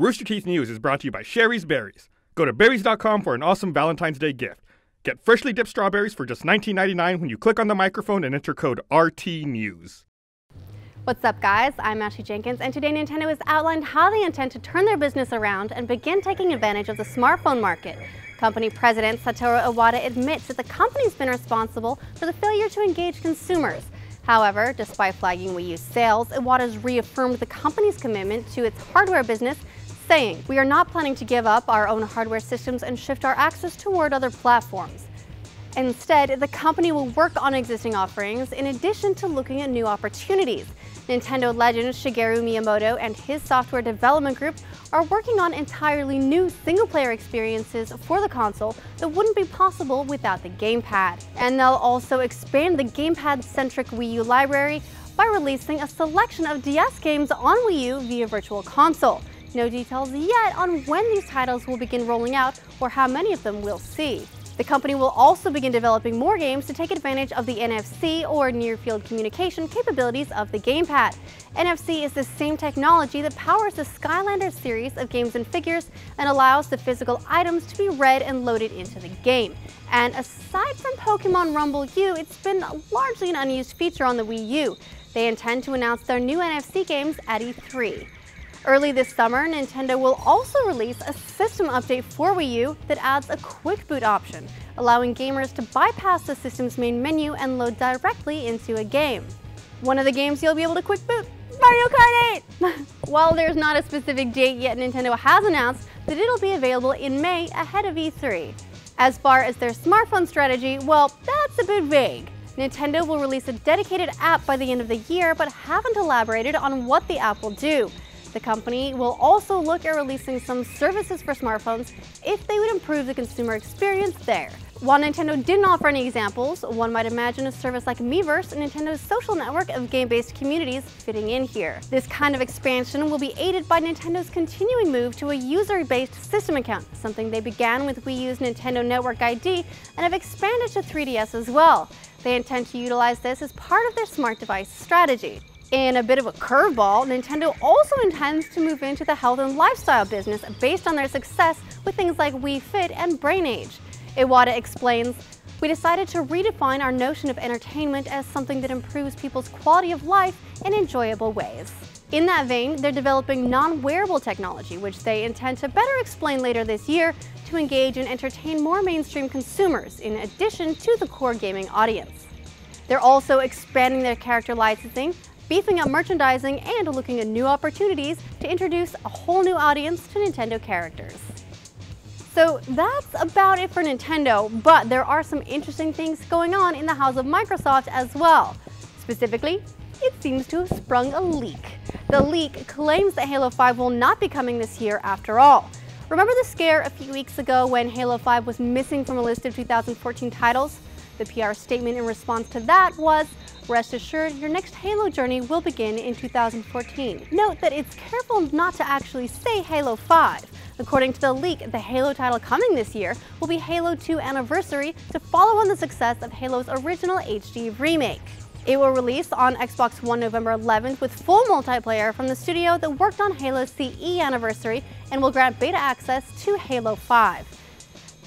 Rooster Teeth News is brought to you by Sherry's Berries. Go to berries.com for an awesome Valentine's Day gift. Get freshly dipped strawberries for just $19.99 when you click on the microphone and enter code RTNews. What's up, guys? I'm Ashley Jenkins, and today Nintendo has outlined how they intend to turn their business around and begin taking advantage of the smartphone market. Company president Satoru Iwata admits that the company's been responsible for the failure to engage consumers. However, despite flagging Wii U sales, Iwata's reaffirmed the company's commitment to its hardware business, saying, "We are not planning to give up our own hardware systems and shift our access toward other platforms. Instead, the company will work on existing offerings in addition to looking at new opportunities." Nintendo legend Shigeru Miyamoto and his software development group are working on entirely new single-player experiences for the console that wouldn't be possible without the gamepad. And they'll also expand the gamepad-centric Wii U library by releasing a selection of DS games on Wii U via Virtual Console. No details yet on when these titles will begin rolling out or how many of them we'll see. The company will also begin developing more games to take advantage of the NFC or near-field communication capabilities of the gamepad. NFC is the same technology that powers the Skylanders series of games and figures and allows the physical items to be read and loaded into the game. And aside from Pokemon Rumble U, it's been largely an unused feature on the Wii U. They intend to announce their new NFC games at E3. Early this summer, Nintendo will also release a system update for Wii U that adds a quick boot option, allowing gamers to bypass the system's main menu and load directly into a game. One of the games you'll be able to quick boot, Mario Kart 8! While there's not a specific date yet, Nintendo has announced that it'll be available in May ahead of E3. As far as their smartphone strategy, well, that's a bit vague. Nintendo will release a dedicated app by the end of the year, but haven't elaborated on what the app will do. The company will also look at releasing some services for smartphones if they would improve the consumer experience there. While Nintendo didn't offer any examples, one might imagine a service like Miiverse, Nintendo's social network of game-based communities, fitting in here. This kind of expansion will be aided by Nintendo's continuing move to a user-based system account, something they began with Wii U's Nintendo Network ID and have expanded to 3DS as well. They intend to utilize this as part of their smart device strategy. In a bit of a curveball, Nintendo also intends to move into the health and lifestyle business based on their success with things like Wii Fit and Brain Age. Iwata explains, "We decided to redefine our notion of entertainment as something that improves people's quality of life in enjoyable ways." In that vein, they're developing non-wearable technology, which they intend to better explain later this year to engage and entertain more mainstream consumers, in addition to the core gaming audience. They're also expanding their character licensing, beefing up merchandising, and looking at new opportunities to introduce a whole new audience to Nintendo characters. So that's about it for Nintendo, but there are some interesting things going on in the house of Microsoft as well. Specifically, it seems to have sprung a leak. The leak claims that Halo 5 will not be coming this year after all. Remember the scare a few weeks ago when Halo 5 was missing from a list of 2014 titles? The PR statement in response to that was, "Rest assured, your next Halo journey will begin in 2014. Note that it's careful not to actually say Halo 5. According to the leak, the Halo title coming this year will be Halo 2 Anniversary to follow on the success of Halo's original HD remake. It will release on Xbox One November 11th with full multiplayer from the studio that worked on Halo CE Anniversary and will grant beta access to Halo 5.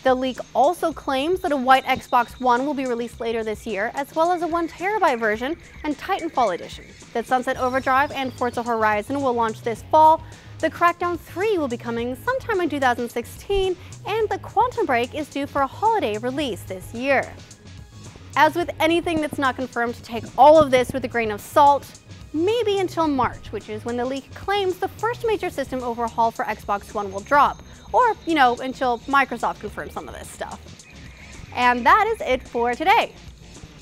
The leak also claims that a white Xbox One will be released later this year, as well as a 1TB version and Titanfall edition. That Sunset Overdrive and Forza Horizon will launch this fall. The Crackdown 3 will be coming sometime in 2016, and the Quantum Break is due for a holiday release this year. As with anything that's not confirmed, take all of this with a grain of salt. Maybe until March, which is when the leak claims the first major system overhaul for Xbox One will drop. Or, until Microsoft confirms some of this stuff. And that is it for today.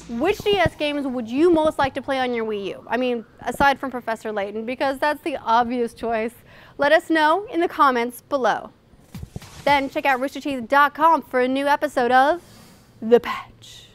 Which DS games would you most like to play on your Wii U? I mean, aside from Professor Layton, because that's the obvious choice. Let us know in the comments below. Then check out roosterteeth.com for a new episode of The Patch.